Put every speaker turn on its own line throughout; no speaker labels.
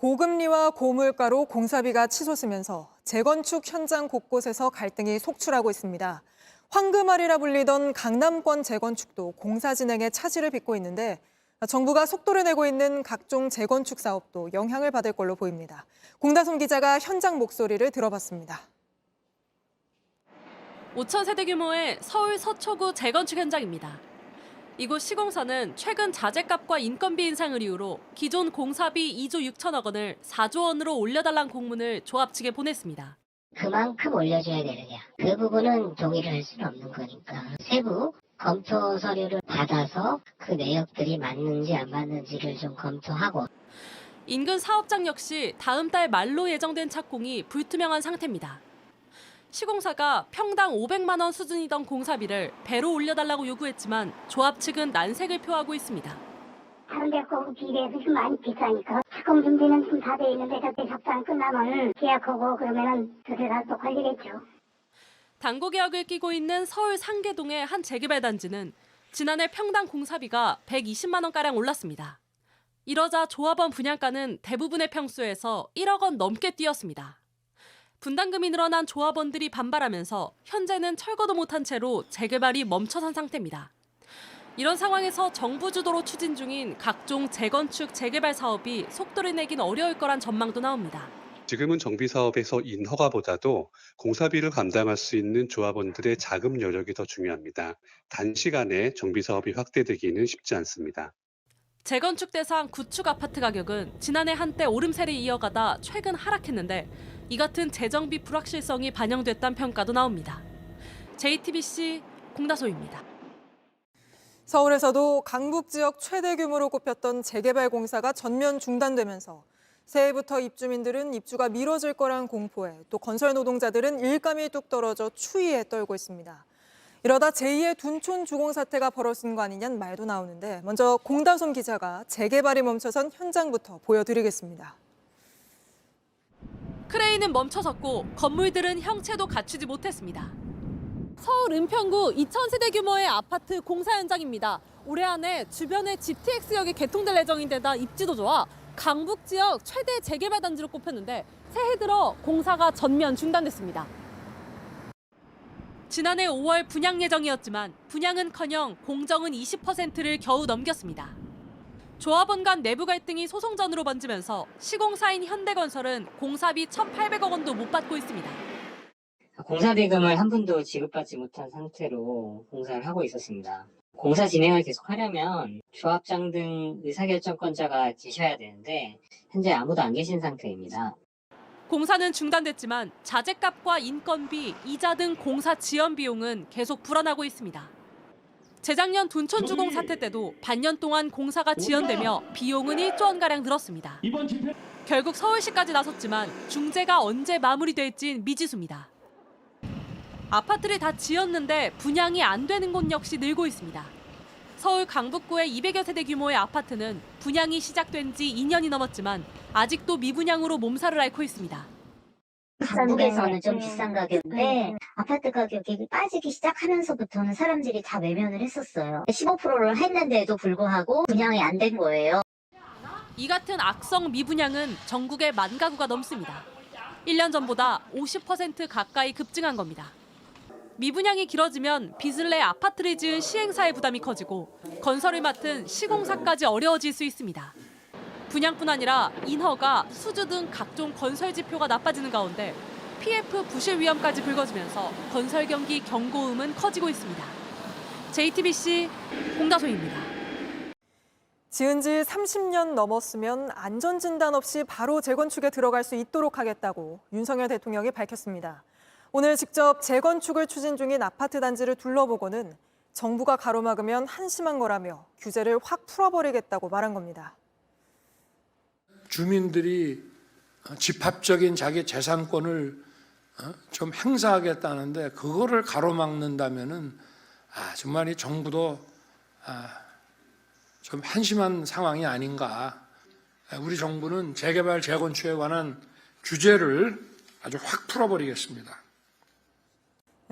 고금리와 고물가로 공사비가 치솟으면서 재건축 현장 곳곳에서 갈등이 속출하고 있습니다. 황금알이라 불리던 강남권 재건축도 공사 진행에 차질을 빚고 있는데 정부가 속도를 내고 있는 각종 재건축 사업도 영향을 받을 걸로 보입니다. 공다솜 기자가 현장 목소리를 들어봤습니다.
5천 세대 규모의 서울 서초구 재건축 현장입니다. 이곳 시공사는 최근 자재값과 인건비 인상을 이유로 기존 공사비 2조 6천억 원을 4조 원으로 올려달라는 공문을 조합 측에 보냈습니다.
그만큼 올려줘야 되느냐. 그 부분은 동의를 할 수는 없는 거니까. 세부 검토 서류를 받아서 그 내역들이 맞는지 안 맞는지를 좀 검토하고.
인근 사업장 역시 다음 달 말로 예정된 착공이 불투명한 상태입니다. 시공사가 평당 500만 원 수준이던 공사비를 배로 올려달라고 요구했지만 조합 측은 난색을 표하고 있습니다.
다른 데 거고 비례해서 좀 많이 비싸니까 착공 준비는 좀 다 돼 있는데 저때 작전 끝나면 계약하고 그러면은 그래가 또 걸리겠죠.
당고 계약을 끼고 있는 서울 상계동의 한 재개발 단지는 지난해 평당 공사비가 120만 원가량 올랐습니다. 이러자 조합원 분양가는 대부분의 평수에서 1억 원 넘게 뛰었습니다. 분담금이 늘어난 조합원들이 반발하면서 현재는 철거도 못한 채로 재개발이 멈춰선 상태입니다. 이런 상황에서 정부 주도로 추진 중인 각종 재건축, 재개발 사업이 속도를 내긴 어려울 거란 전망도 나옵니다.
지금은 정비사업에서 인허가보다도 공사비를 감당할 수 있는 조합원들의 자금 여력이 더 중요합니다. 단시간에 정비사업이 확대되기는 쉽지 않습니다.
재건축 대상 구축 아파트 가격은 지난해 한때 오름세를 이어가다 최근 하락했는데 이 같은 재정비 불확실성이 반영됐다는 평가도 나옵니다. JTBC 공다솜입니다.
서울에서도 강북 지역 최대 규모로 꼽혔던 재개발 공사가 전면 중단되면서 새해부터 입주민들은 입주가 미뤄질 거란 공포에 또 건설 노동자들은 일감이 뚝 떨어져 추위에 떨고 있습니다. 이러다 제2의 둔촌 주공 사태가 벌어진 거 아니냐는 말도 나오는데 먼저 공다솜 기자가 재개발이 멈춰선 현장부터 보여드리겠습니다.
크레인은 멈춰섰고 건물들은 형체도 갖추지 못했습니다. 서울 은평구 2,000세대 규모의 아파트 공사 현장입니다. 올해 안에 주변의 GTX역이 개통될 예정인데다 입지도 좋아 강북 지역 최대 재개발 단지로 꼽혔는데 새해 들어 공사가 전면 중단됐습니다. 지난해 5월 분양 예정이었지만 분양은커녕 공정은 20%를 겨우 넘겼습니다. 조합원 간 내부 갈등이 소송전으로 번지면서 시공사인 현대건설은 공사비 1,800억 원도 못 받고 있습니다.
공사 대금을 한 푼도 지급받지 못한 상태로 공사를 하고 있었습니다. 공사 진행을 계속 하려면 조합장 등 의사결정권자가 계셔야 되는데 현재 아무도 안 계신 상태입니다.
공사는 중단됐지만 자재값과 인건비, 이자 등 공사 지연 비용은 계속 불어나고 있습니다. 재작년 둔촌주공 사태 때도 반년 동안 공사가 지연되며 비용은 1조 원가량 늘었습니다. 결국 서울시까지 나섰지만 중재가 언제 마무리될진 미지수입니다. 아파트를 다 지었는데 분양이 안 되는 곳 역시 늘고 있습니다. 서울 강북구의 200여 세대 규모의 아파트는 분양이 시작된 지 2년이 넘었지만 아직도 미분양으로 몸살을 앓고 있습니다.
강북에서는 좀 비싼 가격인데 아파트 가격이 빠지기 시작하면서부터는 사람들이 다 외면을 했었어요. 15%를 했는데도 불구하고 분양이 안 된 거예요.
이 같은 악성 미분양은 전국에 10,000 가구가 넘습니다. 1년 전보다 50% 가까이 급증한 겁니다. 미분양이 길어지면 빚을 내 아파트를 지은 시행사의 부담이 커지고 건설을 맡은 시공사까지 어려워질 수 있습니다. 분양뿐 아니라 인허가, 수주 등 각종 건설 지표가 나빠지는 가운데 PF 부실 위험까지 불거지면서 건설 경기 경고음은 커지고 있습니다. JTBC 공다솜입니다.
지은 지 30년 넘었으면 안전진단 없이 바로 재건축에 들어갈 수 있도록 하겠다고 윤석열 대통령이 밝혔습니다. 오늘 직접 재건축을 추진 중인 아파트 단지를 둘러보고는 정부가 가로막으면 한심한 거라며 규제를 확 풀어버리겠다고 말한 겁니다.
주민들이 집합적인 자기 재산권을 좀 행사하겠다는데 그거를 가로막는다면은 정말 이 정부도 좀 한심한 상황이 아닌가. 우리 정부는 재개발 재건축에 관한 규제를 아주 확 풀어버리겠습니다.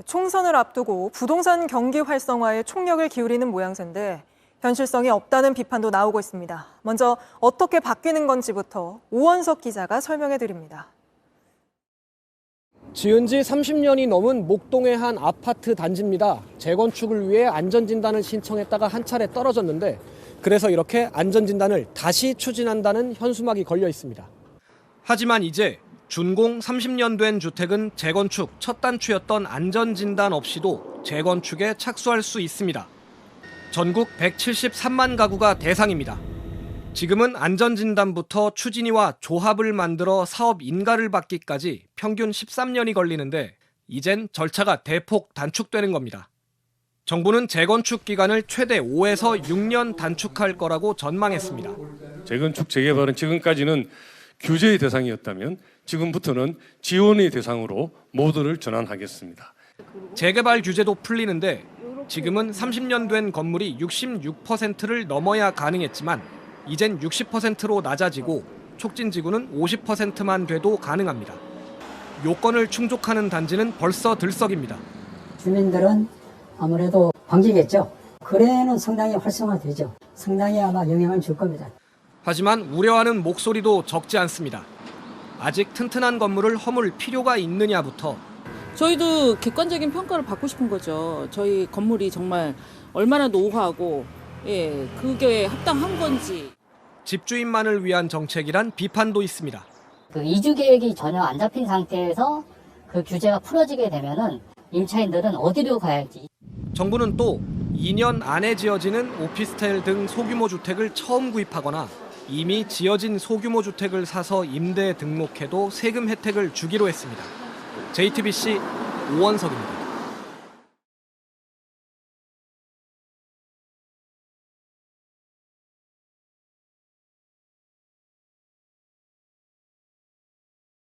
총선을 앞두고 부동산 경기 활성화에 총력을 기울이는 모양새인데 현실성이 없다는 비판도 나오고 있습니다. 먼저 어떻게 바뀌는 건지부터 오원석 기자가 설명해 드립니다.
지은 지 30년이 넘은 목동의 한 아파트 단지입니다. 재건축을 위해 안전진단을 신청했다가 한 차례 떨어졌는데 그래서 이렇게 안전진단을 다시 추진한다는 현수막이 걸려 있습니다. 하지만 이제 준공 30년 된 주택은 재건축 첫 단추였던 안전진단 없이도 재건축에 착수할 수 있습니다. 전국 173만 가구가 대상입니다. 지금은 안전진단부터 추진위와 조합을 만들어 사업 인가를 받기까지 평균 13년이 걸리는데 이젠 절차가 대폭 단축되는 겁니다. 정부는 재건축 기간을 최대 5에서 6년 단축할 거라고 전망했습니다.
재건축 재개발은 지금까지는 규제의 대상이었다면 지금부터는 지원의 대상으로 모두를 전환하겠습니다.
재개발 규제도 풀리는데 지금은 30년 된 건물이 66%를 넘어야 가능했지만 이젠 60%로 낮아지고 촉진지구는 50%만 돼도 가능합니다. 요건을 충족하는 단지는 벌써 들썩입니다.
주민들은 아무래도 반기겠죠. 거래는 상당히 활성화되죠. 상당히 아마 영향을 줄 겁니다.
하지만 우려하는 목소리도 적지 않습니다. 아직 튼튼한 건물을 허물 필요가 있느냐부터
저희도 객관적인 평가를 받고 싶은 거죠. 저희 건물이 정말 얼마나 노후하고 그게 합당한 건지.
집주인만을 위한 정책이란 비판도 있습니다.
그 이주 계획이 전혀 안 잡힌 상태에서 그 규제가 풀어지게 되면은 임차인들은 어디로 가야 할지.
정부는 또 2년 안에 지어지는 오피스텔 등 소규모 주택을 처음 구입하거나 이미 지어진 소규모 주택을 사서 임대 등록해도 세금 혜택을 주기로 했습니다. JTBC 오원석입니다.